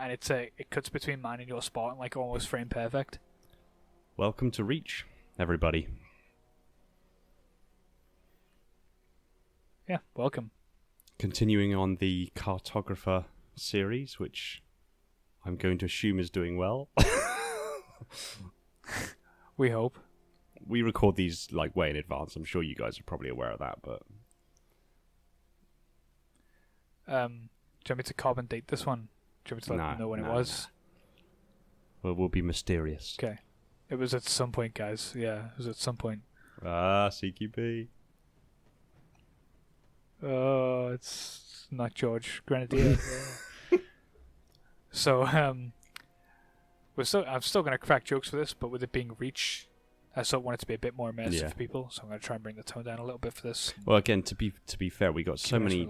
and it cuts between mine and your spot, like almost frame perfect. Welcome to Reach, everybody. Yeah, welcome. Continuing on the Cartographer series, which I'm going to assume is doing well. We hope. We record these like way in advance. I'm sure you guys are probably aware of that, but Do you want me to carbon date this one? Do you want me to let them know when it was? Well, we'll be mysterious. Okay. It was at some point, guys. Yeah, it was at some point. CQP. Oh, it's not George Grenadier. So, I'm still going to crack jokes for this, but with it being Reach, I sort of want it to be a bit more immersive for people, so I'm going to try and bring the tone down a little bit for this. Well, again, to be fair, we got so many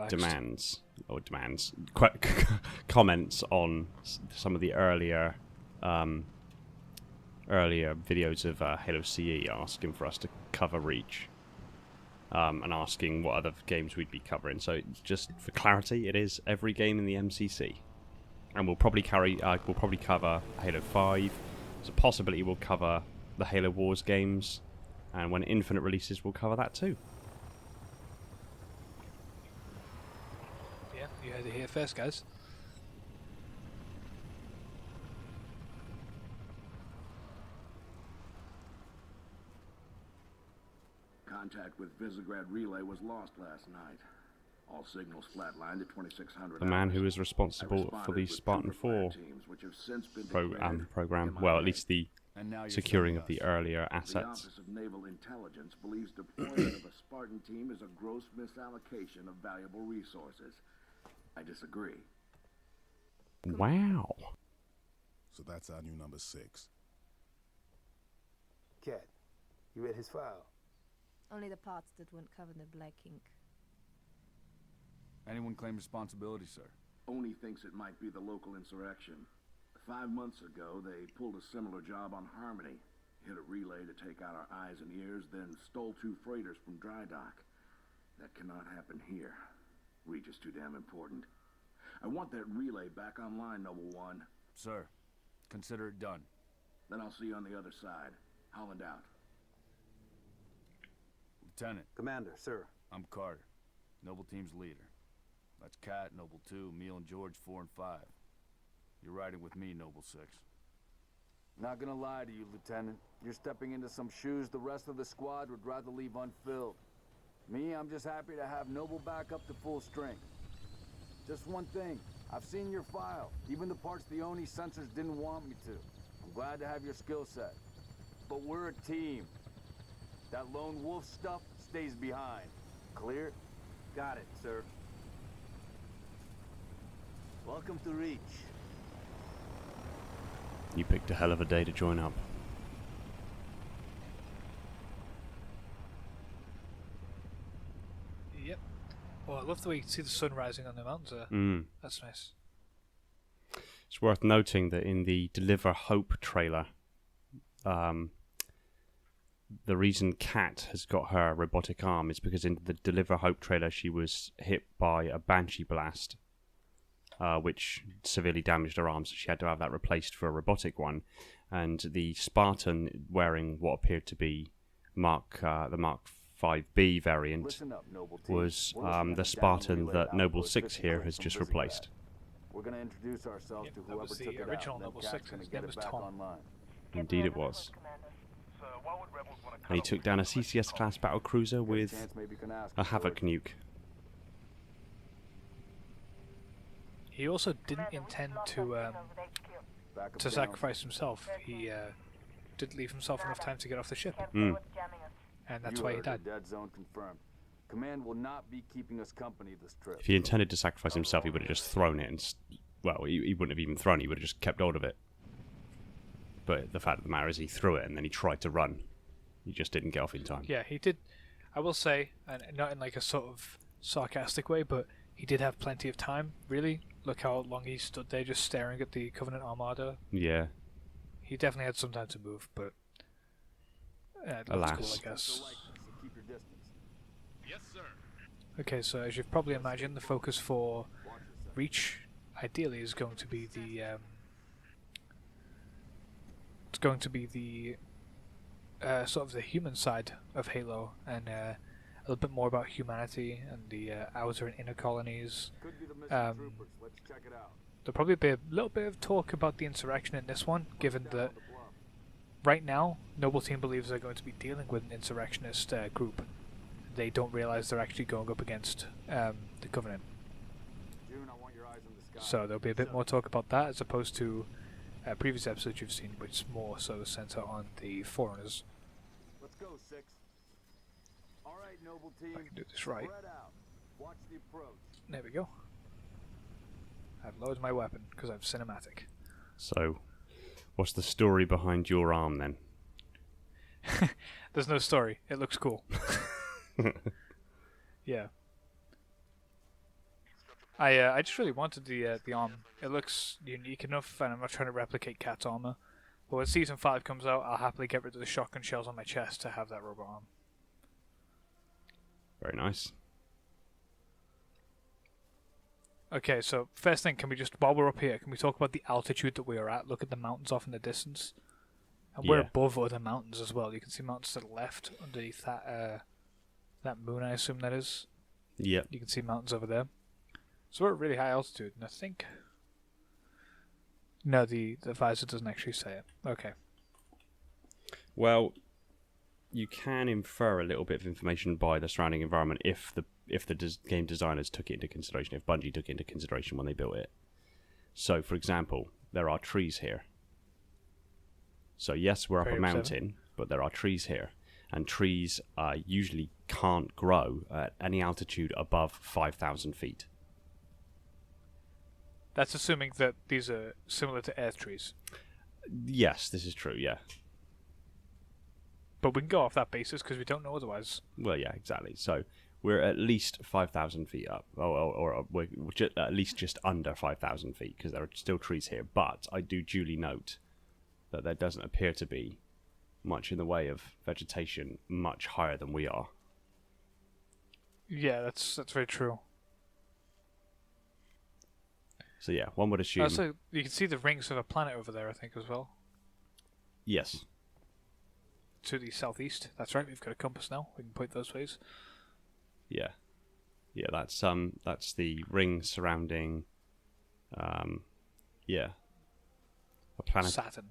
comments on some of the earlier videos of Halo CE asking for us to cover Reach, and asking what other games we'd be covering. So just for clarity, it is every game in the MCC, and we'll probably cover Halo 5. There's a possibility we'll cover the Halo Wars games, and when Infinite releases, we'll cover that too. Yeah, you heard it here first, guys. Contact with Visegrad Relay was lost last night. All signals flatlined at 2600. The man who is responsible for the Spartan 4 program, well, at least the securing of the earlier assets. The Office of Naval Intelligence believes deployment of a Spartan team is a gross misallocation of valuable resources. I disagree. Wow. So that's our new number 6. Cat, you read his file? Only the parts that weren't covered in black ink. Anyone claim responsibility, sir? Only thinks it might be the local insurrection. 5 months ago, they pulled a similar job on Harmony. Hit a relay to take out our eyes and ears, then stole 2 freighters from dry dock. That cannot happen here. Reach is too damn important. I want that relay back online, Noble One. Sir, consider it done. Then I'll see you on the other side. Holland out. Lieutenant. Commander, sir. I'm Carter, Noble Team's leader. That's Cat, Noble 2, Emil and George 4 and 5. You're riding with me, Noble 6. Not gonna lie to you, Lieutenant. You're stepping into some shoes the rest of the squad would rather leave unfilled. Me, I'm just happy to have Noble back up to full strength. Just one thing. I've seen your file, even the parts the ONI censors didn't want me to. I'm glad to have your skill set. But we're a team. That lone wolf stuff stays behind. Clear? Got it, sir. Welcome to Reach. You picked a hell of a day to join up. Yep. Well, I love the way you can see the sun rising on the mountains there. That's nice. It's worth noting that in the Deliver Hope trailer, the reason Kat has got her robotic arm is because in the Deliver Hope trailer she was hit by a Banshee blast, which severely damaged her arm, so she had to have that replaced for a robotic one. And the Spartan wearing what appeared to be the Mark 5B variant was the Spartan that Noble 6 here has just replaced. We're gonna introduce ourselves to That whoever was took the it original out. Noble Then 6, Cat's his gonna name get was it back Tom. online. Indeed it was. And he took down a CCS-class battlecruiser with a Havoc nuke. He also didn't intend to sacrifice himself. He didn't leave himself enough time to get off the ship. And that's why he died. Dead zone confirmed. Command will not be keeping us company this trip. If he intended to sacrifice himself, he would have just thrown it and... Well, he wouldn't have even thrown it, he would have just kept hold of it. But the fact of the matter is he threw it and then he tried to run. He just didn't get off in time. Yeah, he did. I will say, and not in like a sort of sarcastic way, but he did have plenty of time, really. Look how long he stood there just staring at the Covenant Armada. Yeah. He definitely had some time to move, but... Alas. Cool, I guess. Keep your distance. Yes, sir. Okay, so as you've probably imagined, the focus for Reach ideally is going to be the it's going to be the sort of the human side of Halo, and a little bit more about humanity and the outer and inner colonies. Could be the missing troopers. Let's check it out. There'll probably be a little bit of talk about the insurrection in this one, given that right now Noble Team believes they're going to be dealing with an insurrectionist group. They don't realize they're actually going up against the Covenant. June, I want your eyes on the sky. So there'll be a bit more talk about that as opposed to previous episodes you've seen, which is more so center on the Foreigners. Let's go, 6. All right, Noble Team. I can do this right. Spread out. Watch the approach. There we go. I've loaded my weapon because I'm cinematic. So, what's the story behind your arm then? There's no story. It looks cool. Yeah. I just really wanted the arm. It looks unique enough, and I'm not trying to replicate Cat's armor. But when Season 5 comes out, I'll happily get rid of the shotgun shells on my chest to have that robot arm. Very nice. Okay, so first thing, can we just, while we're up here, can we talk about the altitude that we are at? Look at the mountains off in the distance. And we're Yeah. above other mountains as well. You can see mountains to the left underneath that moon, I assume that is. Yep. You can see mountains over there. So we're at really high altitude, and I think... No, the visor doesn't actually say it. Okay. Well, you can infer a little bit of information by the surrounding environment if the game designers took it into consideration, if Bungie took it into consideration when they built it. So, for example, there are trees here. So yes, we're up a mountain, but there are trees here. And trees usually can't grow at any altitude above 5,000 feet. That's assuming that these are similar to Earth trees. Yes, this is true, yeah. But we can go off that basis because we don't know otherwise. Well, yeah, exactly. So we're at least 5,000 feet up, or we're at least just under 5,000 feet because there are still trees here. But I do duly note that there doesn't appear to be much in the way of vegetation much higher than we are. Yeah, that's very true. So yeah, one would assume... Also, you can see the rings of a planet over there, I think, as well. Yes. To the southeast. That's right, we've got a compass now. We can point those ways. Yeah. Yeah, that's the ring surrounding... yeah. A planet... Saturn.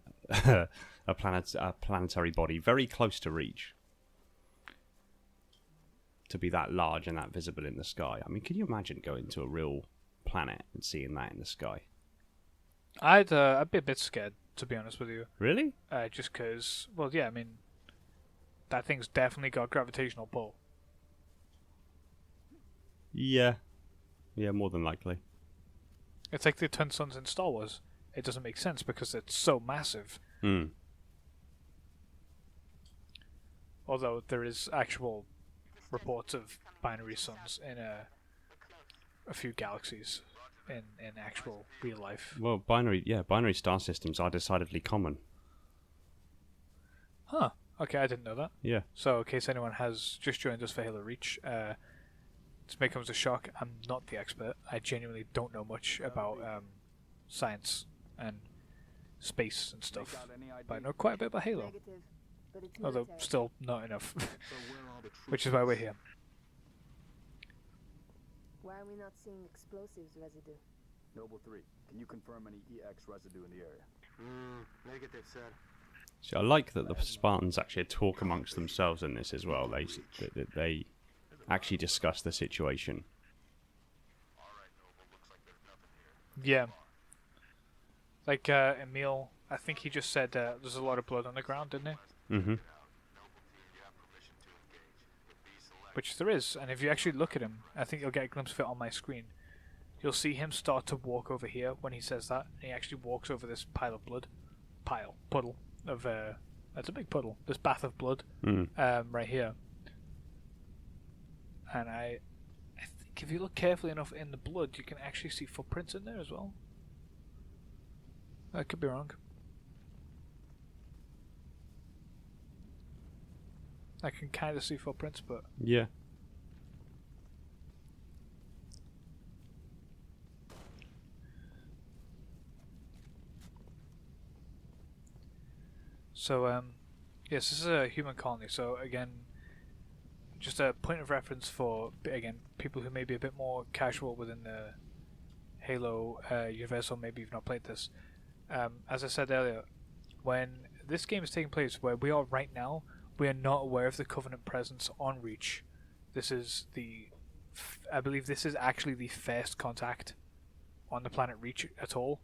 a planetary body very close to reach. To be that large and that visible in the sky. I mean, can you imagine going to a real planet and seeing that in the sky? I'd be a bit scared, to be honest with you. Really? Just because, well, yeah, I mean, that thing's definitely got gravitational pull. Yeah. Yeah, more than likely. It's like the twin suns in Star Wars. It doesn't make sense because it's so massive. Hmm. Although there is actual reports of binary suns in a few galaxies in actual real life. Well, binary star systems are decidedly common. Huh. Okay, I didn't know that. Yeah. So, in case anyone has just joined us for Halo Reach, this may come as a shock. I'm not the expert. I genuinely don't know much about science and space and stuff. But I know quite a bit about Halo. Negative, but it's Although, military. still not enough. Which is why we're here. Why are we not seeing explosives residue? Noble 3, can you confirm any EX residue in the area? Negative, sir. So I like that the Spartans actually talk amongst themselves in this as well. They actually discuss the situation. Yeah. Like Emil, I think he just said there's a lot of blood on the ground, didn't he? Mm-hmm. Which there is, and if you actually look at him, I think you'll get a glimpse of it on my screen. You'll see him start to walk over here when he says that, and he actually walks over this pile of blood. Puddle of, that's a big puddle. This bath of blood, right here. And I think if you look carefully enough in the blood, you can actually see footprints in there as well. I could be wrong. I can kind of see footprints, but... Yeah. So, yes, this is a human colony. So again, just a point of reference for again people who may be a bit more casual within the Halo universe, or maybe you've not played this. As I said earlier, when this game is taking place where we are right now, we are not aware of the Covenant presence on Reach. This is I believe this is actually the first contact on the planet Reach at all.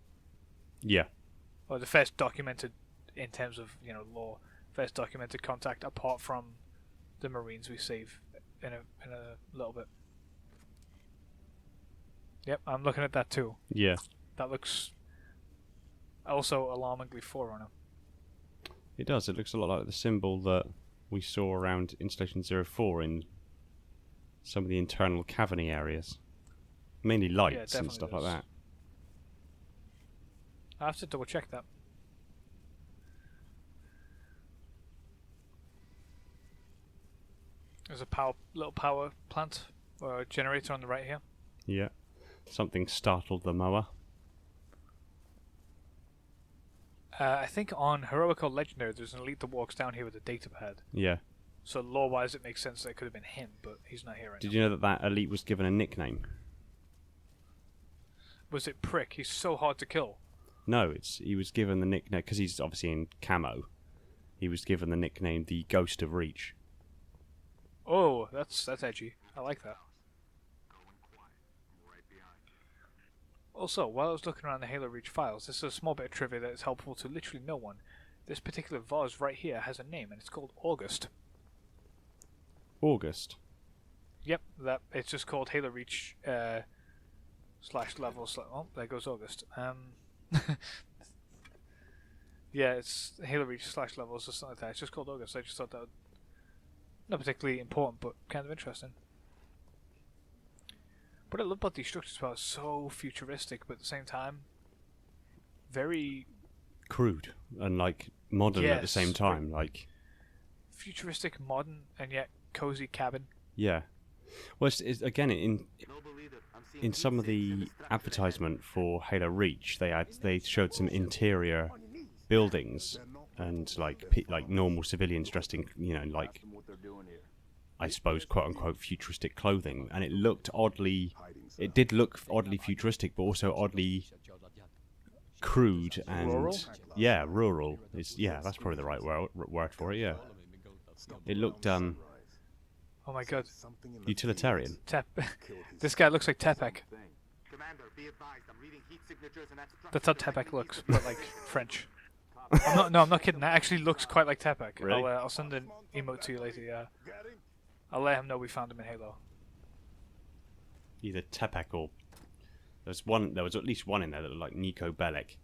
Yeah. Or the first documented, in terms of lore, first documented contact apart from the Marines we save in a little bit. Yep, I'm looking at that too. Yeah. That looks also alarmingly Forerunner. It does. It looks a lot like the symbol that we saw around Installation 04 in some of the internal cavern areas. Mainly lights and stuff like that. I have to double check that. There's a little power plant or a generator on the right here. Yeah. Something startled the mower. I think on Heroic or Legendary there's an elite that walks down here with a data pad. Yeah. So lore-wise it makes sense that it could have been him, but he's not here right now. Did you know that elite was given a nickname? Was it Prick? He's so hard to kill. No, he was given the nickname because he's obviously in camo. He was given the nickname the Ghost of Reach. Oh, that's edgy. I like that. Also, while I was looking around the Halo Reach files, this is a small bit of trivia that is helpful to literally no one. This particular vase right here has a name, and it's called August. August? Yep, it's just called Halo Reach /level. Oh, there goes August. Yeah, it's Halo Reach /levels or something like that. It's just called August. I just thought that not particularly important, but kind of interesting. What I love about these structures are so futuristic, but at the same time, very crude and like modern at the same time. Like futuristic, modern, and yet cozy cabin. Yeah. Well, it's again in some of the advertisement for Halo Reach, they showed some interior buildings and like normal civilians dressed in like I suppose quote unquote futuristic clothing, and it did look oddly futuristic, but also oddly crude and rural. That's probably the right word for it. Yeah, it looked oh my god, utilitarian. This guy looks like Tepek. That's how Tepek looks, but like French. I'm not kidding. That actually looks quite like Tepek. Really? I'll send an emote to you later. Yeah, I'll let him know we found him in Halo. Either Tepek or there was at least one in there that looked like Nico Bellic.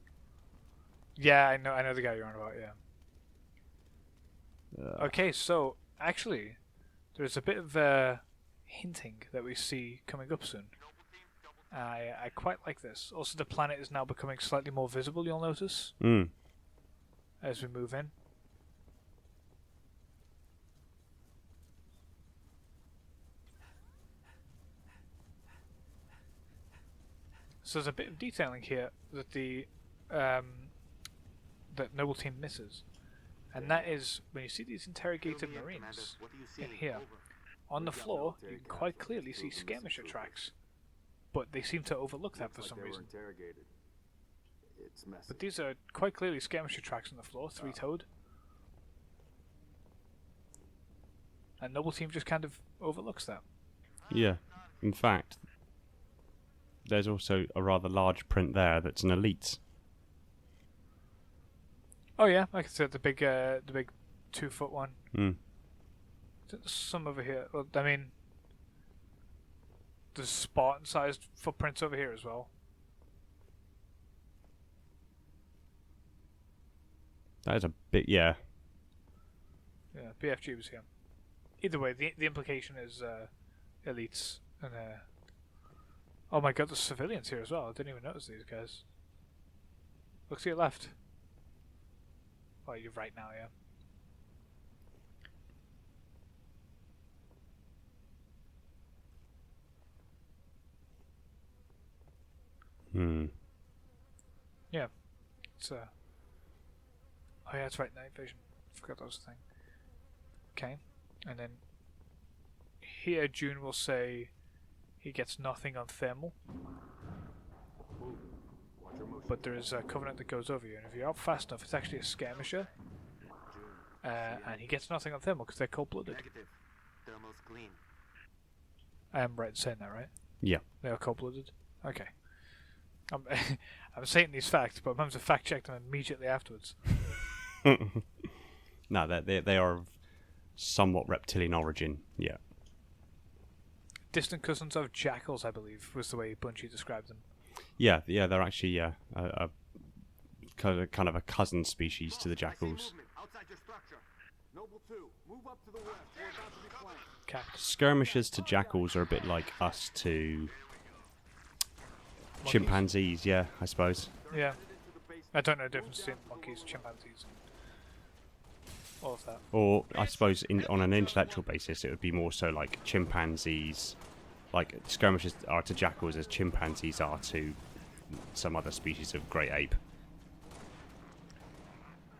Yeah, I know the guy you're on about. Yeah. Okay, so actually, there's a bit of hinting that we see coming up soon. I quite like this. Also, the planet is now becoming slightly more visible. You'll notice as we move in. So there's a bit of detailing here that that Noble Team misses, and that is when you see these interrogated Marines in here. On the floor, you can quite clearly see skirmisher tracks, but they seem to overlook that for some reason. But these are quite clearly skirmisher tracks on the floor, three-toed. And Noble Team just kind of overlooks that. Yeah, in fact, there's also a rather large print there that's an elite. Oh yeah, I can see the big 2-foot one. Mm. There's some over here. Well, I mean, there's Spartan-sized footprints over here as well. That is a bit, yeah. Yeah, BFG was here. Either way, the implication is elites and oh my god, there's civilians here as well. I didn't even notice these guys. Look to your left. Oh, you're right now, yeah. Yeah. It's Oh yeah, that's right, night vision. Forgot that was the thing. Okay, and then here June will say he gets nothing on thermal, but there is a covenant that goes over you, and if you're out fast enough, it's actually a skirmisher, and he gets nothing on thermal because they're cold-blooded. Negative. Thermal's clean. I am right in saying that, right? Yeah. They are cold-blooded. Okay. I'm saying these facts, but I'm having to fact check them immediately afterwards. No, they are of somewhat reptilian origin. Yeah. Distant cousins of jackals, I believe, was the way Bungie described them. Yeah, they're actually a kind of a cousin species to the jackals. Outside your structure. Noble 2, move up to the west. We're about to be flanked. Cat. Skirmishers to jackals are a bit like us to chimpanzees, yeah, I suppose. Yeah. I don't know the difference between monkeys, chimpanzees, and all of that. Or I suppose on an intellectual basis, it would be more so like chimpanzees, like skirmishers are to jackals as chimpanzees are to some other species of great ape.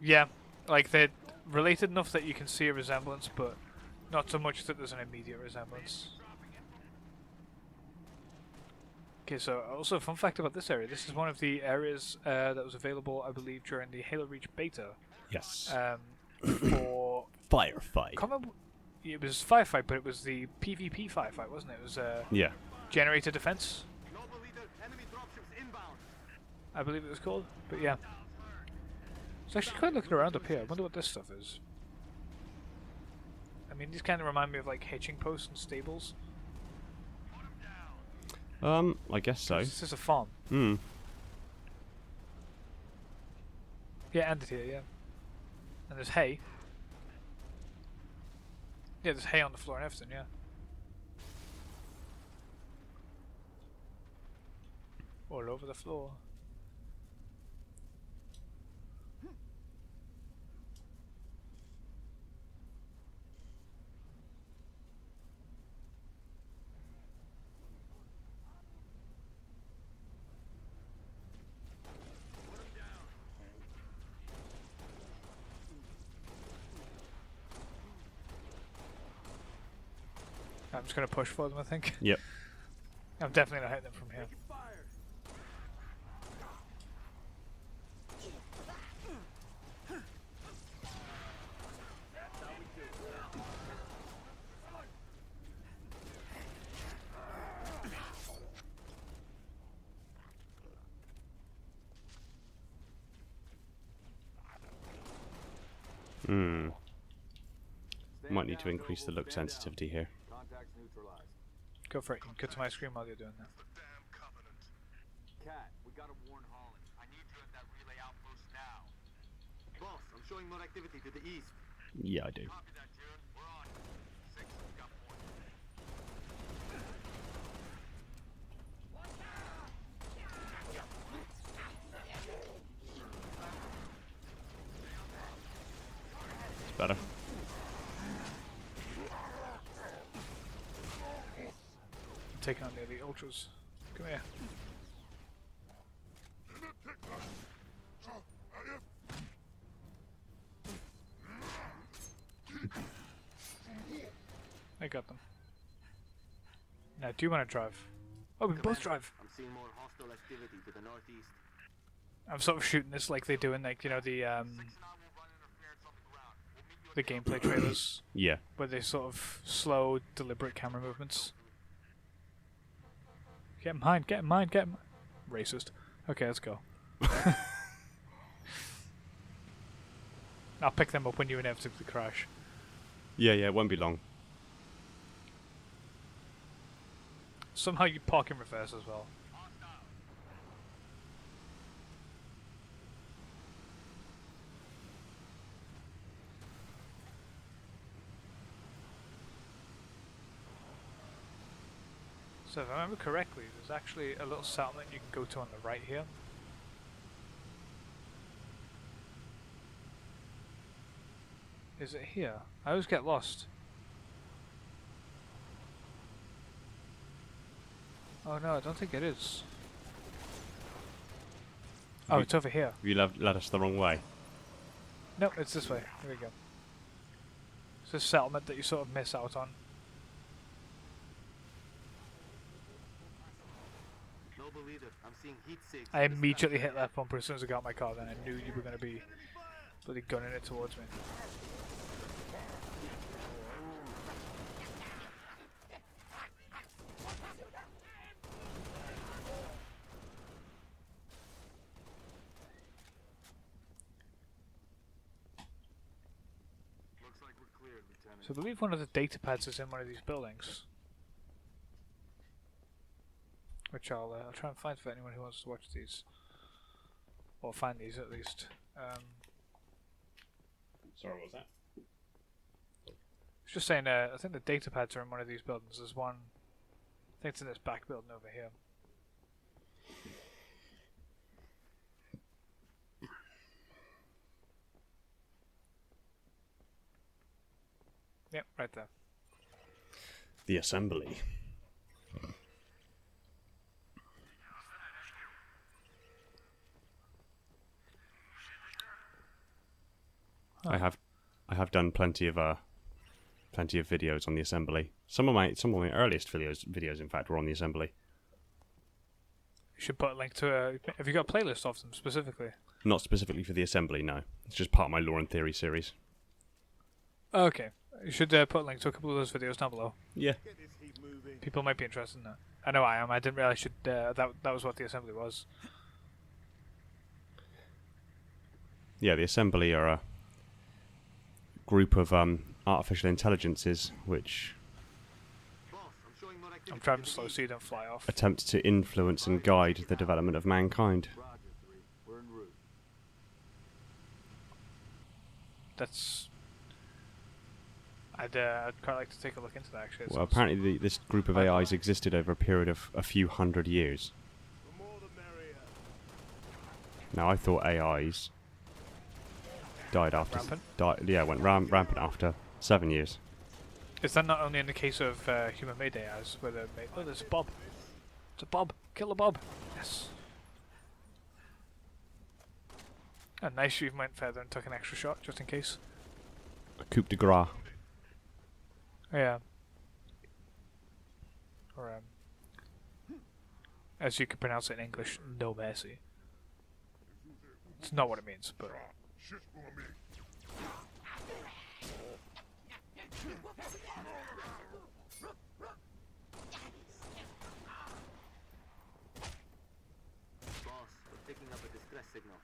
Yeah, like they're related enough that you can see a resemblance, but not so much that there's an immediate resemblance. Okay, so also fun fact about this area, this is one of the areas that was available, I believe, during the Halo Reach beta. Yes. For... Firefight. Can't remember, it was firefight, but it was the PvP firefight, wasn't it? It was Yeah. generator defense, Noble leader, enemy dropships inbound. I believe it was called. But yeah. It's actually quite looking around up here. I wonder what this stuff is. I mean, these kind of remind me of like hitching posts and stables. I guess so. This is a farm. Hmm. Yeah, ended here, yeah. And there's hay. Yeah, there's hay on the floor and everything, yeah. All over the floor. I'm just going to push for them, I think. Yep. I'm definitely not hitting them from here. Hmm. Might need to increase the look sensitivity here. Contacts neutralized. Go for it. You can cut to my screen while you're doing that. Cat, we gotta warn Holland. I need you at that relay outpost now. Boss, I'm showing more activity to the east. Yeah, I do. Copy that, June. We're on. 6, got point. It's better. Taking on the ultras. Come here. I got them. Now, do you want to drive? Oh, we can both drive. I'm seeing more hostile activity to the northeast. I'm sort of shooting this like they do in, like, you know, the gameplay trailers, Yeah. where they sort of slow, deliberate camera movements. Get in mind, get in mind, get in mind. Racist. Okay, let's go. I'll pick them up when you inevitably crash. Yeah, it won't be long. Somehow you park in reverse as well. So if I remember correctly, there's actually a little settlement you can go to on the right here. Is it here? I always get lost. Oh no, I don't think it is. Oh, You- it's over here. You led us the wrong way. No, it's this way. Here we go. It's a settlement that you sort of miss out on. Noble leader, I'm seeing heat sigs. I immediately hit left bumper as soon as I got my car, then I knew you were going to be bloody gunning it towards me. Looks like we're cleared, Lieutenant. So I believe one of the data pads is in one of these buildings. Which I'll try and find for anyone who wants to watch these. Or find these at least. Sorry, what was that? I was just saying, I think the data pads are in one of these buildings. There's one, I think it's in this back building over here. Yep, right there. The assembly. I have done plenty of videos on the assembly. Some of my earliest videos in fact were on the assembly. You should put a link to a. Have you got a playlist of them specifically? Not specifically for the assembly, no. It's just part of my Law and Theory series. Okay, you should put a link to a couple of those videos down below. Yeah. People might be interested in that. I know I am. I didn't realize that was what the assembly was. Yeah, the assembly are a group of artificial intelligences which Boss, I'm showing more activity. I'm driving slow so you don't fly off. attempt to influence and guide the development of mankind. Roger, 3. We're en route. That's. I'd quite like to take a look into that actually. Well, apparently this group of AIs existed over a period of a few hundred years. Now, I thought AIs died after... Rampant? Went rampant after 7 years. Is that not only in the case of human-made AIs, where they're made... Oh, there's a Bob. It's a Bob. Kill the Bob. Yes. And nice you even went further and took an extra shot, just in case. A coup de grace. Yeah. Or, as you could pronounce it in English, no mercy. It's not what it means, but... Boss, we're picking up a distress signal.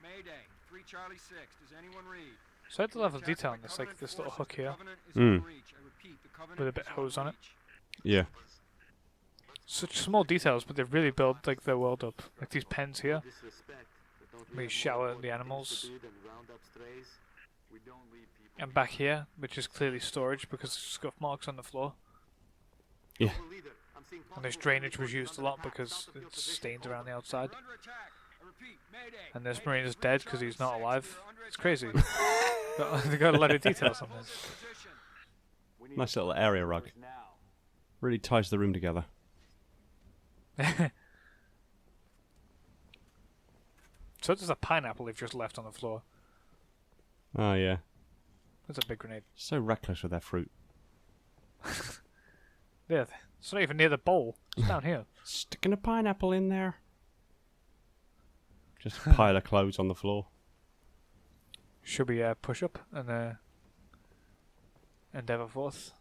Mayday, 3 Charlie 6. Does anyone read? So I had the level of detail on this, like this little hook here, with a bit of hose on it. Yeah. Such small details, but they've really built like their world up. Like these pens here, Disrespect, but don't where you we have shower more the important animals. things to do than round up strays? We don't leave people. And back here, which is clearly storage because there's scuff marks on the floor. Yeah. Noble leader, I'm seeing And this possible drainage enemy was used a forces lot under attack because south of your it's position. stained around the outside. We're under attack. I repeat, Mayday. And this Mayday, marine is 3 dead because he's not Charlie 6. alive. We're under It's attack. crazy. They got a lot of details on this. Position. We need Nice little area rug. now. Really ties the room together. So does a pineapple they've just left on the floor. Oh, yeah. That's a big grenade. So reckless with their fruit. Yeah, it's not even near the bowl. It's down here. Sticking a pineapple in there. Just a pile of clothes on the floor. Should we push up and endeavour forth?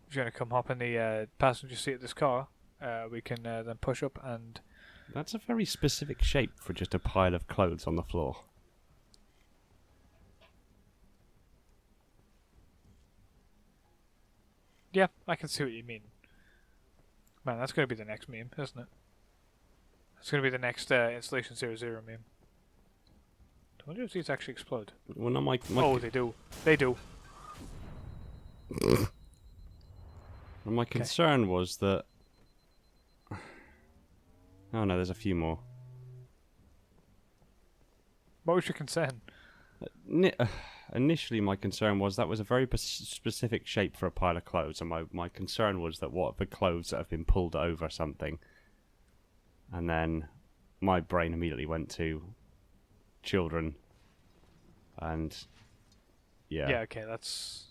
If you're going to come hop in the passenger seat of this car, we can then push up and... That's a very specific shape for just a pile of clothes on the floor. Yeah, I can see what you mean. Man, that's going to be the next meme, isn't it? It's going to be the next Installation 00 meme. I wonder if these actually explode. Well, no, my Oh, they do. They do. my concern was that... Oh no, there's a few more. What was your concern? Initially, my concern was that was a very specific shape for a pile of clothes, and my concern was that what if the clothes that have been pulled over something, and then my brain immediately went to children, and Yeah, okay, that's...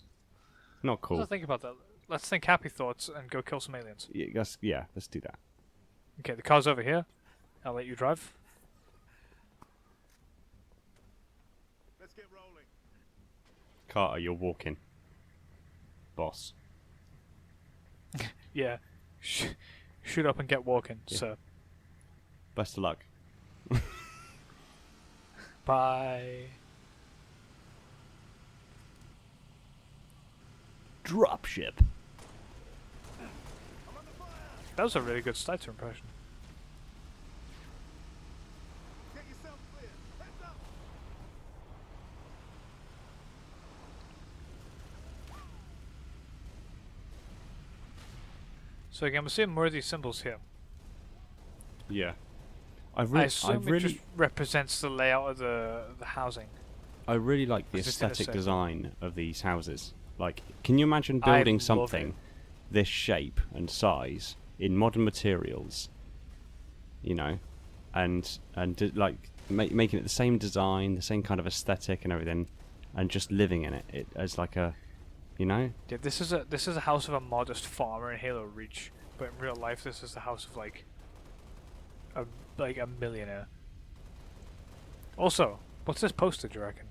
not cool. Let's think about that. Let's think happy thoughts and go kill some aliens. Yeah, let's do that. Okay, the car's over here. I'll let you drive. Let's get rolling. Carter, you're walking. Boss. Yeah. Shoot up and get walking, Yeah. sir. Best of luck. Bye. Dropship. That was a really good Sticer impression. Get yourself clear. Heads up. So again, we're seeing more of these symbols here. Yeah. I assume it just represents the layout of the housing. I really like the It's just in a aesthetic circle. design of these houses. Like, can you imagine I building love something it. this shape and size in modern materials? You know, and making it the same design, the same kind of aesthetic and everything, and just living in it as like a, you know. Yeah, this is a house of a modest farmer in Halo Reach, but in real life, this is the house of like a millionaire. Also, what's this postage, you reckon?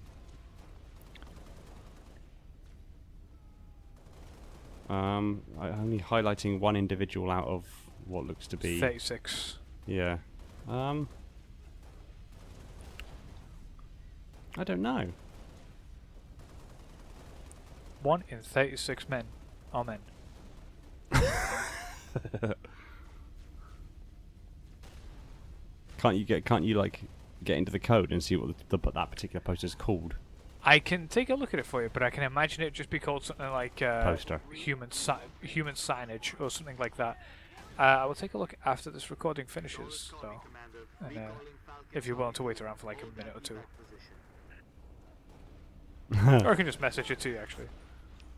I'm only highlighting one individual out of what looks to be 36. Yeah. I don't know. 1 in 36 men are men. Can't you like get into the code and see what that particular poster is called? I can take a look at it for you, but I can imagine it just be called something like Poster. human signage or something like that. I will take a look after this recording finishes, though, and if you're willing to wait around for like a minute or two, or I can just message it to you actually.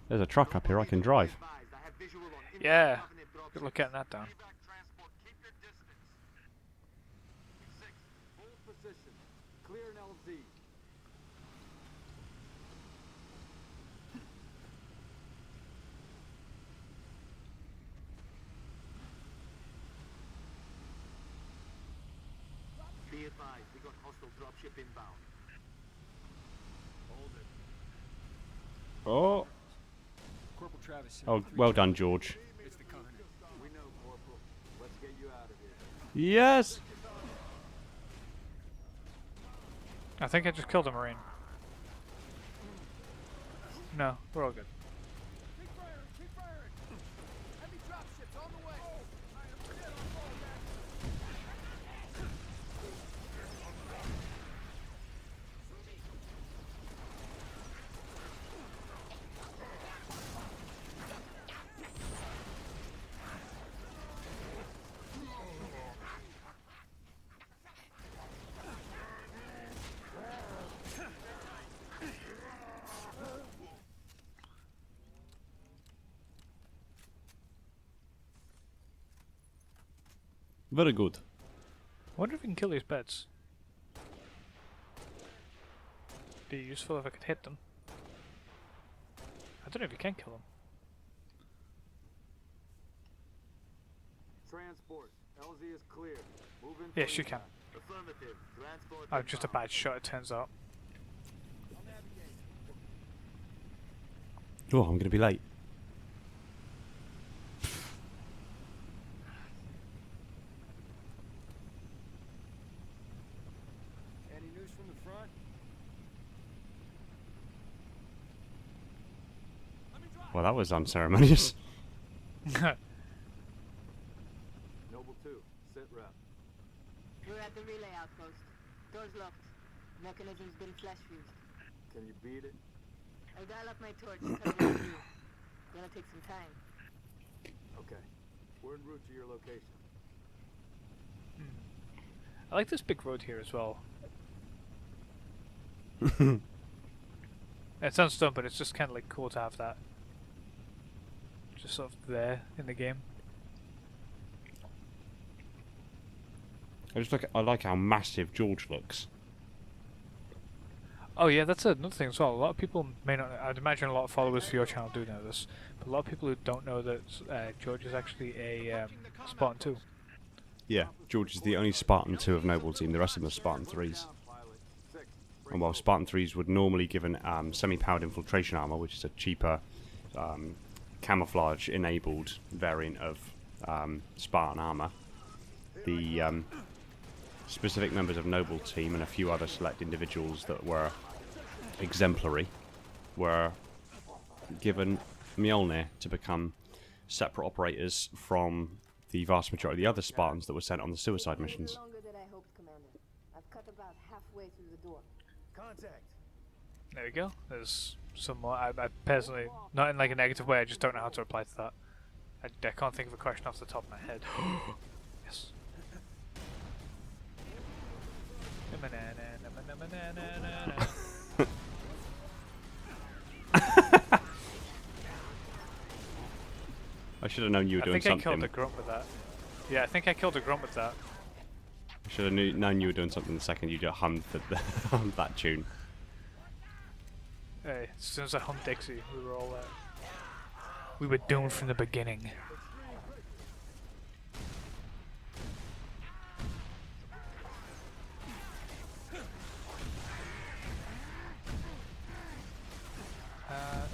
There's a truck up here I can drive. Yeah, good luck getting that down. Hold position. Clear an LZ. Be advised, we got hostile dropship inbound. Oh. Corporal Travis. Oh, well done, George. It's the Covenant. We know, Corporal. Let's get you out of here. Yes. I think I just killed a Marine. No, we're all good. Keep firing! Keep firing! Heavy dropships on the way! Very good. I wonder if we can kill these beds. Be useful if I could hit them. I don't know if you can kill them. Transport. LZ is clear. Move in. Yes, you can. Affirmative. Transport I'm just a inbound. bad shot, it turns out. Oh, I'm gonna be late. Any news from the front? Well, that was unceremonious. Noble 2, sit rep. We're at the relay outpost. Doors locked. Mechanism's been flash fused. Can you beat it? I'll dial up my torch and cut right through. Gonna take some time. Okay. We're en route to your location. I like this big road here as well. It sounds dumb, but it's just kind of like cool to have that just sort of there in the game. I like how massive George looks. Oh yeah, that's another thing as well. A lot of people may not. I'd imagine a lot of followers for your channel do know this, but a lot of people who don't know that George is actually a Spartan 2. Yeah, George is the only Spartan 2 of Noble Team. The rest of them are Spartan 3s. And while Spartan 3s would normally given semi-powered infiltration armor, which is a cheaper camouflage-enabled variant of Spartan armor, the specific members of Noble Team and a few other select individuals that were exemplary were given Mjolnir to become separate operators from the vast majority of the other Spartans that were sent on the suicide missions. Longer than I hoped, Commander. I've cut about halfway through the door. Contact. There we go. There's some more. I personally, not in like a negative way, I just don't know how to reply to that. I can't think of a question off the top of my head. Yes. I should have known you were doing I think something. I killed a grunt with that. Yeah, I think I killed a grunt with that. I should have known you were doing something the second you just hummed hummed that tune. Hey, as soon as I hummed Dixie, we were all we were doomed from the beginning.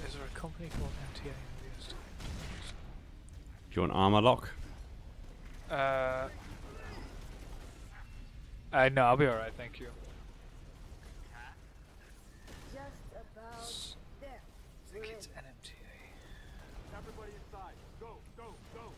Is there a company called MTA in the US? Do you want armor lock? No, I'll be alright, thank you. Just about there. I think it's NMTA. Everybody inside. Go, go, go.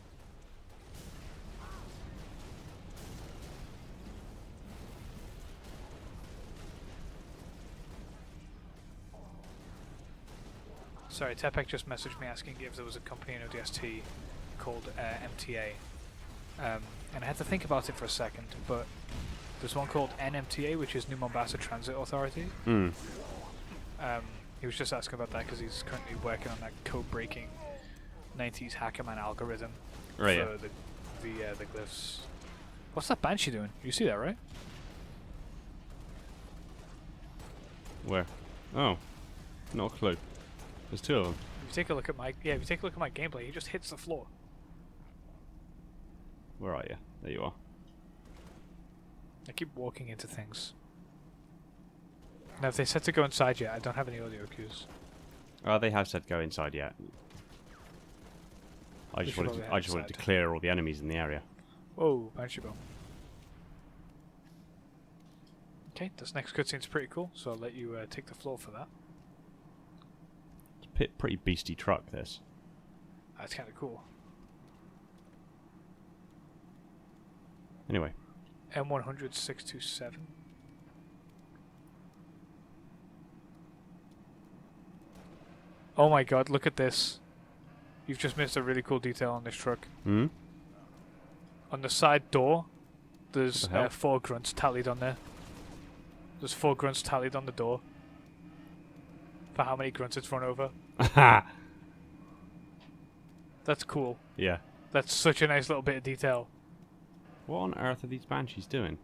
Sorry, Tepek just messaged me asking if there was a company in ODST called MTA. And I had to think about it for a second, but there's one called NMTA, which is New Mombasa Transit Authority. Hmm. He was just asking about that because he's currently working on that code-breaking 90s Hackerman algorithm Right, for the glyphs. What's that Banshee doing? You see that, right? Where? Oh, not a clue. There's two of them. If you take a look at my if you take a look at my gameplay, he just hits the floor. Where are you? There you are. I keep walking into things. Now, if they said to go inside yet, I don't have any audio cues. They have said go inside yet. I just wanted to clear all the enemies in the area. Whoa, Banshee Bomb. Okay, this next cutscene's pretty cool, so I'll let you take the floor for that. It's a pretty beastie truck, this. That's kind of cool. Anyway. M100 627. Oh my god, look at this. You've just missed a really cool detail on this truck. Hmm? On the side door, there's What the hell? 4 grunts tallied on there. There's 4 grunts tallied on the door. For how many grunts it's run over. That's cool. Yeah. That's such a nice little bit of detail. What on earth are these banshees doing?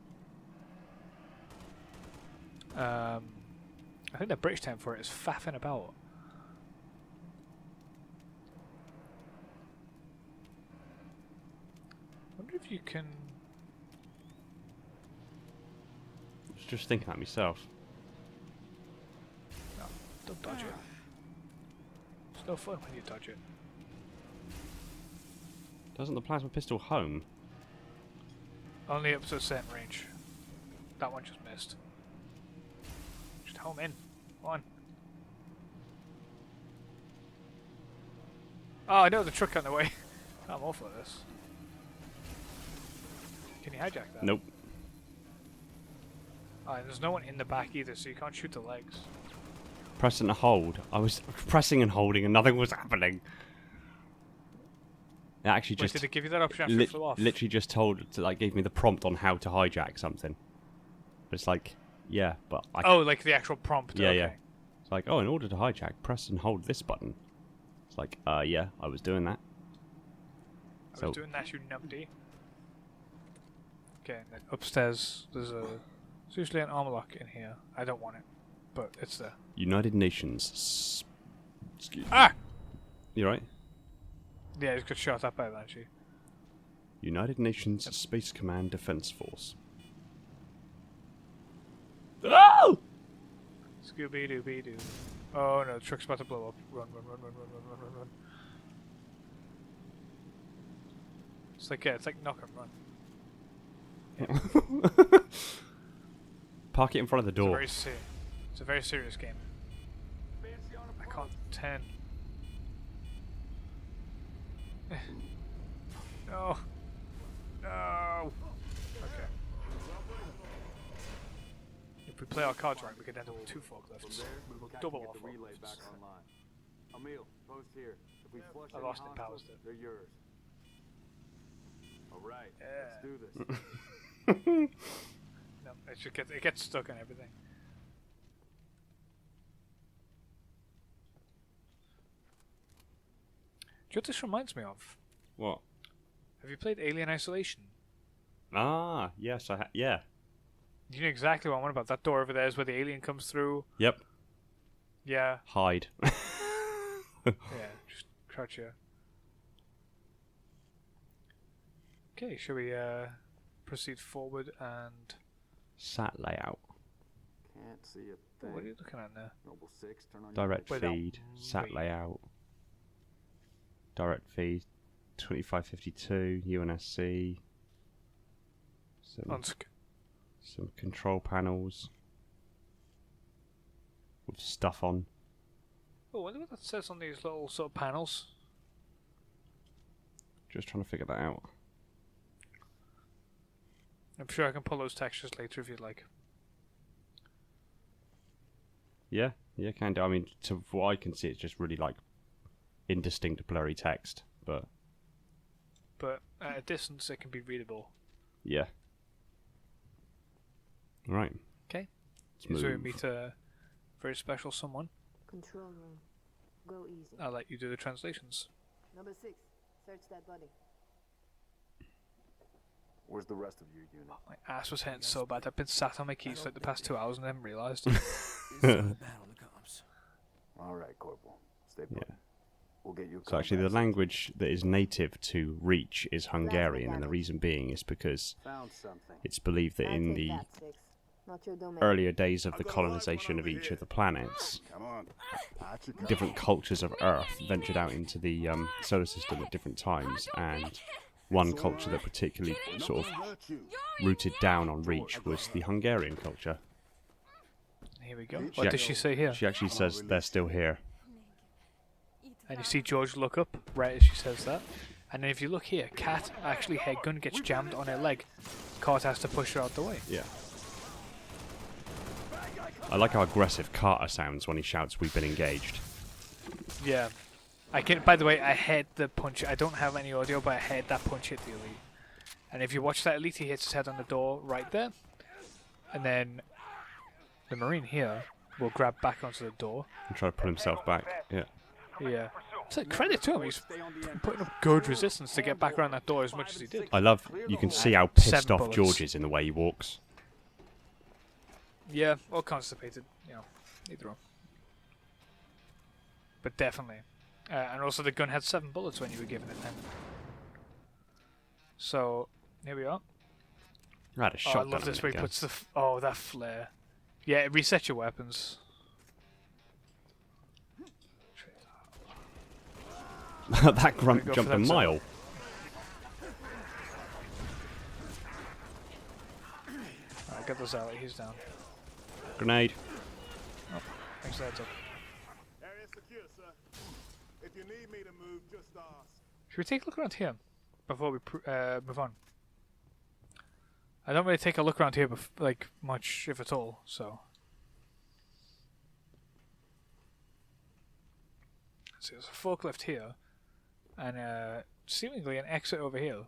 I think the British term for it is faffing about. I wonder if you can... I was just thinking that myself. No, don't dodge it. It's no fun when you dodge it. Doesn't the plasma pistol home? Only up to a certain range. That one just missed. Just home in. Come on. Oh, I know the truck on the way. I'm all for this. Can you hijack that? Nope. Oh, and there's no one in the back either, so you can't shoot the legs. Press and hold. I was pressing and holding and nothing was happening. It actually Wait, just did it give you that option after it flew off? literally just gave me the prompt on how to hijack something. But it's like, yeah, but I Oh, like the actual prompt. yeah, okay. yeah. It's like, oh, in order to hijack, press and hold this button. It's like, yeah, I was doing that. I was doing that, you numpty. Okay, and then upstairs there's usually an armor lock in here. I don't want it, but it's there. United Nations. Excuse me. Ah! You right? Yeah, I just got shot at by a banshee. United Nations Space Command Defense Force. Oh! Scooby Dooby Doo. Oh no, the truck's about to blow up. Run, run, run, run, run, run, run, run, run. It's like, yeah, it's like knock and run. Park it in front of the door. It's a very serious game. I can't 10. No. No. Okay. If we play our cards right, we could end up with 2 forklifts. Double our forklifts. Emil, post here. If we flush I lost the powers they're yours. All right, Yeah. let's do this. No, it gets stuck on everything. Do you know what this reminds me of? What? Have you played Alien Isolation? Ah, yes, yeah. You know exactly what I'm on about. That door over there is where the alien comes through. Yep. Yeah. Hide. Yeah, just crouch here. Okay, shall we proceed forward and... Sat layout. Can't see a Oh, thing. what are you looking at now? Noble 6, turn on Direct Wait, no. feed. Sat Wait. layout. Direct feed. 2552. UNSC. Some control panels. With stuff on. Oh, I wonder what that says on these little sort of panels. Just trying to figure that out. I'm sure I can pull those textures later if you'd like. Yeah, can do. I mean, to what I can see, it's just really like indistinct, blurry text. But at a distance, it can be readable. yeah. Right. Okay. Let's So we move. meet a very special someone. Control room. Go easy. I'll let you do the translations. Number 6. Search that body. Where's the rest of your unit? My ass was hurting so bad. I've been sat on my keys for like the past 2 hours and I haven't realised. All right, Corporal. Stay put. Yeah. We'll get you. So actually, the language that is native to Reach is Hungarian, and the reason being is because Found something. it's believed that in the Not your domain. earlier days of the colonization of each of the planets, different cultures of Earth ventured out into the solar system at different times, and one culture that particularly sort of rooted down on Reach was the Hungarian culture. Here we go. What does she say here? She actually says they're still here. And you see George look up right as she says that. And then if you look here, Kat actually, her gun gets jammed on her leg. Carter has to push her out the way. Yeah. I like how aggressive Carter sounds when he shouts, "We've been engaged." Yeah. I can. By the way, I heard the punch. I don't have any audio, but I heard that punch hit the elite. And if you watch that elite, he hits his head on the door right there. And then the Marine here will grab back onto the door. And try to pull himself back. Yeah. Yeah. So credit to him. He's putting up good resistance to get back around that door as much as he did. I love, you can see how pissed 7 off bullets. George is in the way he walks. Yeah, or constipated. You know, either one. But definitely. And also the gun had 7 bullets when you were given it then. So, here we are. I had a Oh, I shotgun. love this in where it he again. puts the... oh, that flare. Yeah, it resets your weapons. That grunt Go for jumped a that zone. mile. Alright, get those out. He's down. Grenade. Thanks, heads up. Area secure, sir. If you need me to move, just ask. Should we take a look around here before we move on? I don't really take a look around here, like much, if at all. So, let's see, there's a forklift here, and seemingly an exit over here.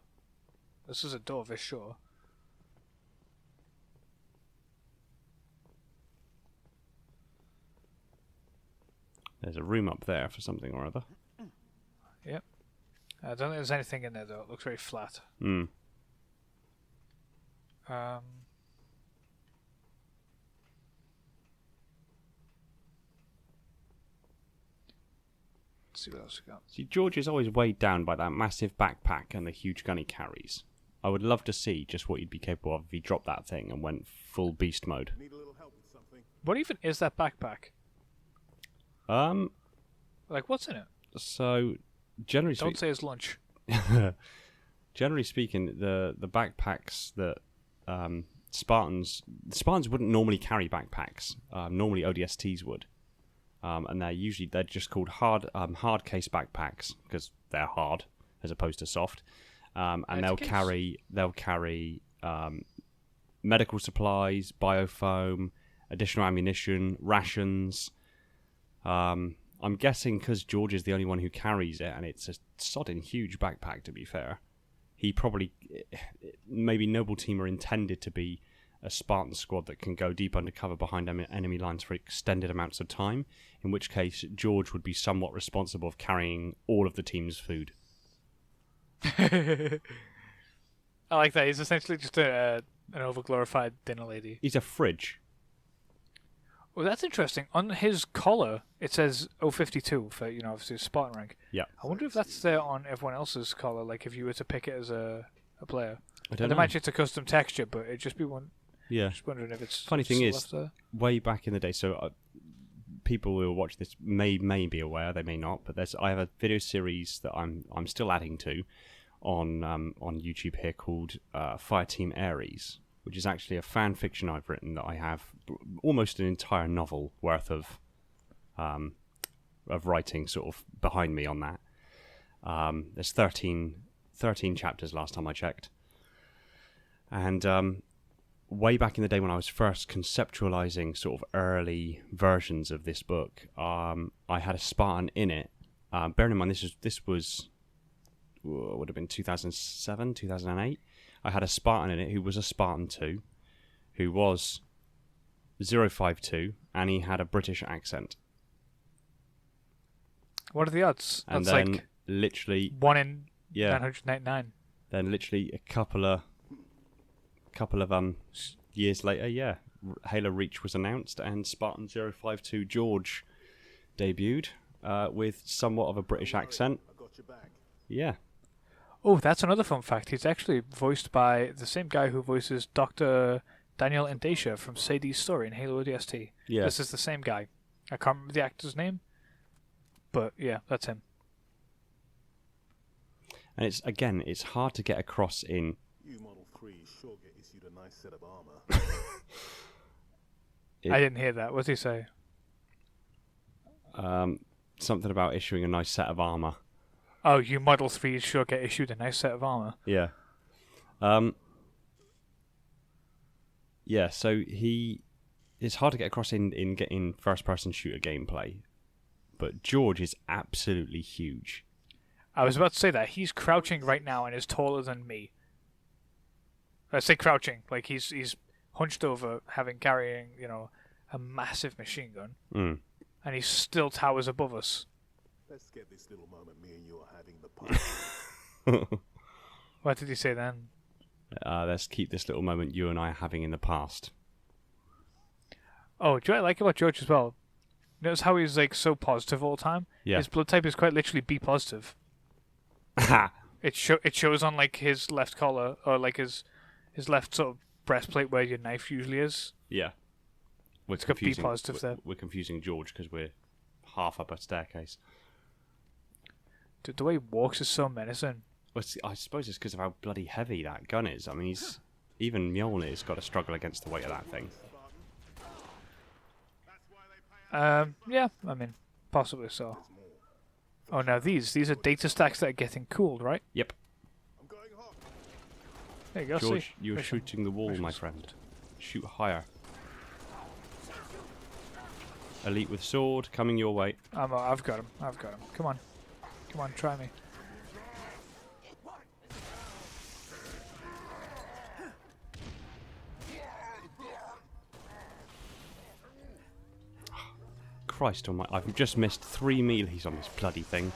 This is a door, for sure. There's a room up there for something or other. Yep. I don't think there's anything in there though. It looks very flat. Hmm. Um, let's see what else we got. See, George is always weighed down by that massive backpack and the huge gun he carries. I would love to see just what he'd be capable of if he dropped that thing and went full beast mode. Need a little help with something? What even is that backpack? Like, what's in it? So, generally Don't speaking, say it's lunch. generally speaking, the backpacks that Spartans wouldn't normally carry backpacks. Normally ODSTs would, and they're just called hard case backpacks because they're hard as opposed to soft. And they'll carry medical supplies, biofoam, additional ammunition, rations. I'm guessing because George is the only one who carries it, and it's a sodding huge backpack, to be fair. He probably... Maybe Noble Team are intended to be a Spartan squad that can go deep undercover behind enemy lines for extended amounts of time, in which case George would be somewhat responsible for carrying all of the team's food. I like that. He's essentially just an overglorified dinner lady. He's a fridge. Well, that's interesting. On his collar, it says 052 for, obviously Spartan rank. Yeah. I wonder if that's there on everyone else's collar, like if you were to pick it as a player. I don't I'd know. imagine it's a custom texture, but it'd just be one. Yeah. Just wondering if it's. Funny thing still is, left there. way back in the day, so people who will watch this may be aware, they may not, but I have a video series that I'm still adding to on YouTube here called Fireteam Ares, which is actually a fan fiction I've written that I have almost an entire novel worth of writing sort of behind me on that. There's 13 chapters last time I checked. And way back in the day when I was first conceptualizing sort of early versions of this book, I had a Spartan in it. Bearing in mind this was would have been 2007, 2008. I had a Spartan in it who was a Spartan 2, who was 052, and he had a British accent. What are the odds? And That's then like literally 1 in yeah, 999. then literally a couple of years later, yeah, Halo Reach was announced, and Spartan 052 George debuted with somewhat of a British accent. I got your back. Yeah. Oh, that's another fun fact. He's actually voiced by the same guy who voices Dr. Daniel Indesha from Sadie's Story in Halo ODST. Yeah. This is the same guy. I can't remember the actor's name, but yeah, that's him. And it's hard to get across in... You Model 3 sure get issued a nice set of armor. I didn't hear that. What did he say? Something about issuing a nice set of armor. Oh, you Model 3s sure get issued a nice set of armor. Yeah. Yeah, so it's hard to get across in getting first-person shooter gameplay, but George is absolutely huge. I was about to say that. He's crouching right now and is taller than me. I say crouching, like he's hunched over, carrying, a massive machine gun, and he still towers above us. Let's get this little moment me and you are having the past. What did he say then? Let's keep this little moment you and I are having in the past. Oh, do you know what I like about George as well? Notice how he's like so positive all the time? Yeah. His blood type is quite literally B positive. It shows on like his left collar, or like his left sort of breastplate where your knife usually is. Yeah. It's got B positive there. We're confusing George because we're half up a staircase. The way he walks is so menacing. Well, I suppose it's because of how bloody heavy that gun is. I mean, even Mjolnir's got to struggle against the weight of that thing. Yeah, I mean, possibly so. Oh, now these are data stacks that are getting cooled, right? Yep. I'm going hot. There you go. George, see? you're Mission. shooting the wall, my friend. Shoot higher. Elite with sword, coming your way. I've got him. Come on, try me. Christ almighty, I've just missed 3 mealeys on this bloody thing.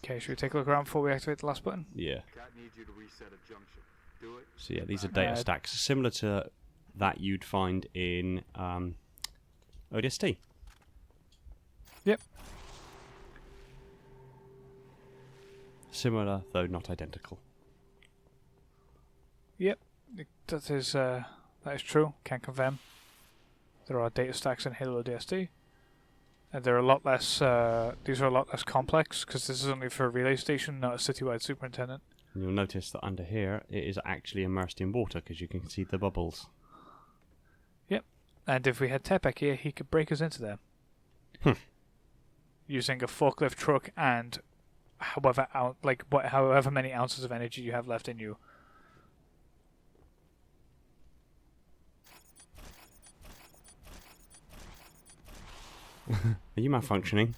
Okay, should we take a look around before we activate the last button? Yeah. Cat needs you to reset a junction. Do it. So yeah, these are data stacks similar to that you'd find in ODST. Yep. Similar, though not identical. Yep. That is true. Can confirm. There are data stacks in Halo ODST. And they're a lot less. These are a lot less complex because this is only for a relay station, not a citywide superintendent. And you'll notice that under here it is actually immersed in water because you can see the bubbles. Yep. And if we had Tepek here, he could break us into there. Using a forklift truck and however many ounces of energy you have left in you. Are you malfunctioning?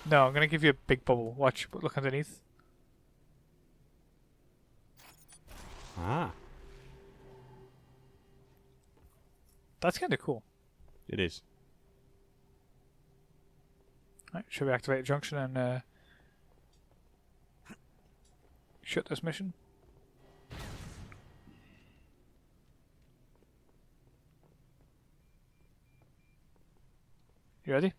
No, I'm gonna give you a big bubble. Watch, look underneath. Ah. That's kind of cool. It is. Right, should we activate a junction and shut this mission? You ready?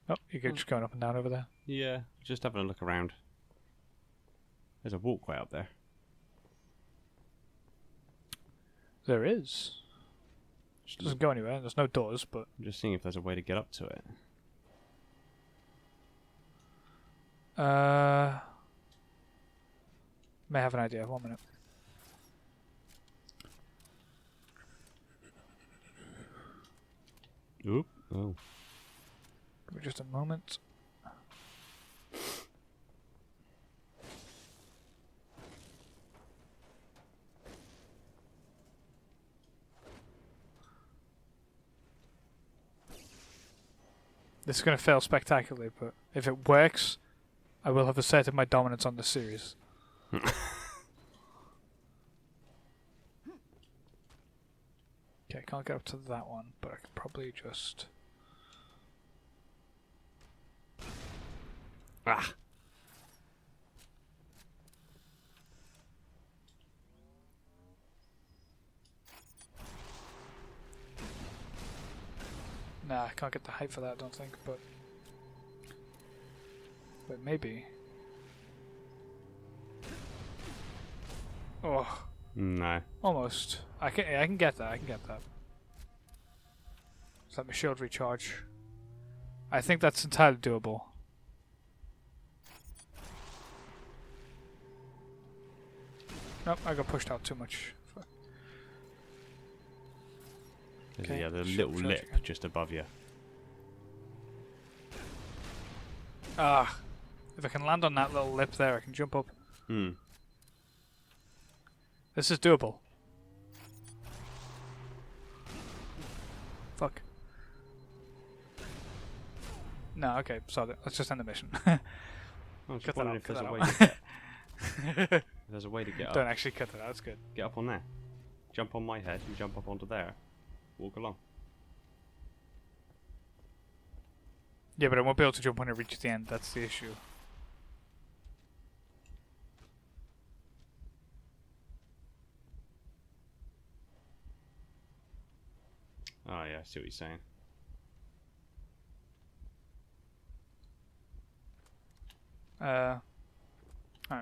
Oh, you're just going up and down over there. Yeah, just having a look around. There's a walkway up there. There is. It doesn't go anywhere. There's no doors, but... I'm just seeing if there's a way to get up to it. May have an idea. 1 minute. Oop. Oh. Give me just a moment. This is going to fail spectacularly, but if it works, I will have asserted my dominance on this series. Okay, I can't get up to that one, but I can probably just... Ah! Nah, I can't get the height for that, I don't think, but maybe. Oh, No. almost. I can get that. I can get that. Just let my shield recharge. I think that's entirely doable. Nope, I got pushed out too much. There's Okay, the shield little recharge lip again. just above you. Ah, if I can land on that little lip there, I can jump up. Hmm. This is doable. Fuck. No, okay, sorry. Let's just end the mission. I was Cut just that wondering out, if cut there's a that way out. to get. If there's a way to get Don't up. actually cut that out, that's good. Get up on there. Jump on my head and jump up onto there. Walk along. Yeah, but I won't be able to jump when I reach the end, that's the issue. Oh yeah, I see what you're saying. Alright,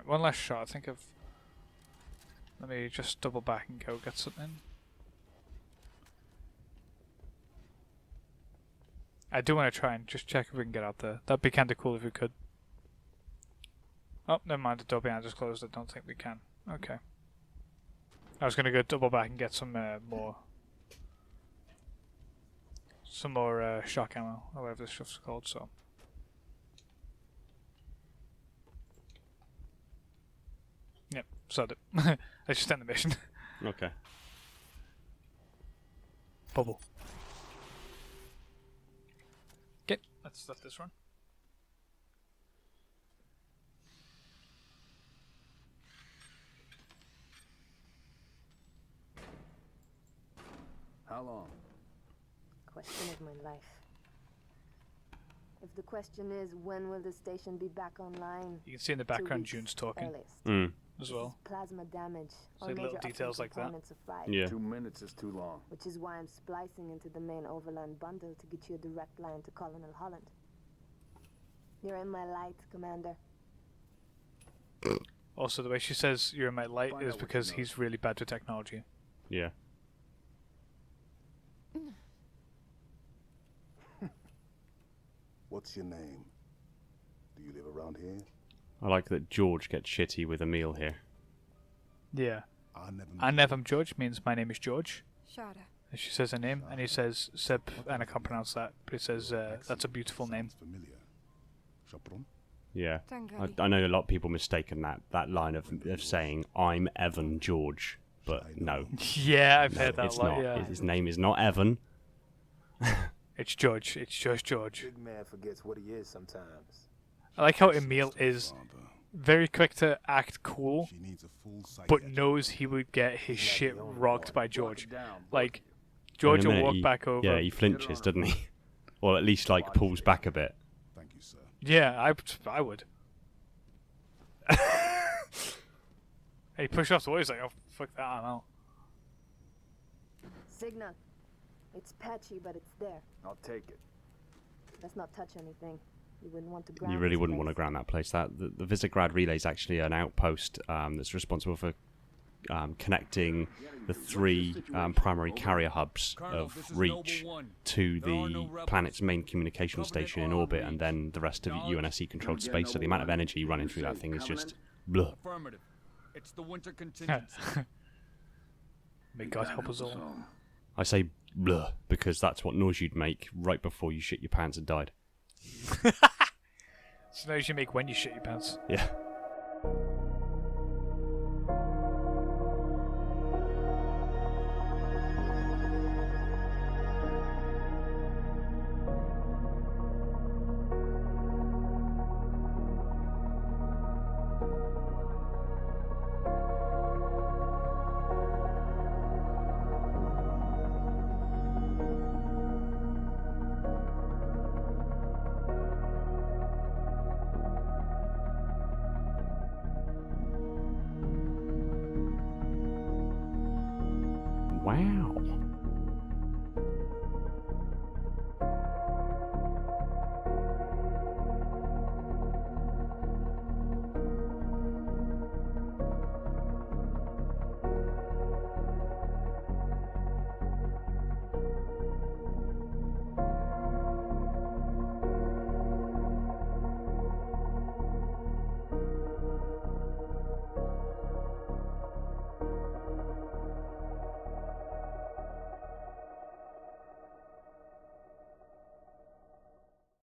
one last shot. I think of. Let me just double back and go get something. I do want to try and just check if we can get out there. That'd be kind of cool if we could. Oh, never mind. The door behind us closed. I don't think we can. Okay. I was gonna go double back and get some more shock ammo, or whatever this stuff's called. So. Yep, so let's just end the mission. Okay. Bubble. Okay, let's let this run. How long? Question of my life. If the question is when will the station be back online, You can see in the 2 background weeks June's talking earliest. Mm. as This well. is plasma damage. So All little major details option like that. components are fried. Yeah. 2 minutes is too long. Which is why I'm splicing into the main overland bundle to get you a direct line to Colonel Holland. You're in my light, Commander. Also, the way she says you're in my light Find is out what because she knows. he's really bad with technology. Yeah. What's your name? Do you live around here? I like that George gets shitty with Emil here. Yeah. I never George means my name is George. Shada. And she says her name, and he says Seb, and I can't pronounce that, but he says that's a beautiful name. Familiar. Chaperon? Yeah. Tangani. I know a lot of people mistaken that line of saying, I'm Evan George, but no. Yeah, I've heard that It's a lot, not. yeah. His name is not Evan. It's George. It's just George. Big man forgets what he is sometimes. I like how Emil is very quick to act cool, She needs a full but knows he would get his shit rocked by George. Like, George In a will minute, walk back over. Yeah, he flinches, doesn't he? Or at least, like, pulls back a bit. Thank you, sir. Yeah, I would. He pushed off the wall, he's like, oh, fuck that, I'm out. Signal. It's patchy, but it's there. I'll take it. Let's not touch anything. You wouldn't want to ground You really this wouldn't want to place. ground that place. The Visegrad relay is actually an outpost that's responsible for connecting the 3 primary carrier hubs of Reach to the planet's main communication station in orbit, and then the rest of UNSC controlled space. So the amount of energy running through that thing is just blah. Affirmative. It's the winter contingency. May God help us all. I say blah because that's what noise you'd make right before you shit your pants and died. So noise you make when you shit your pants. Yeah. Wow.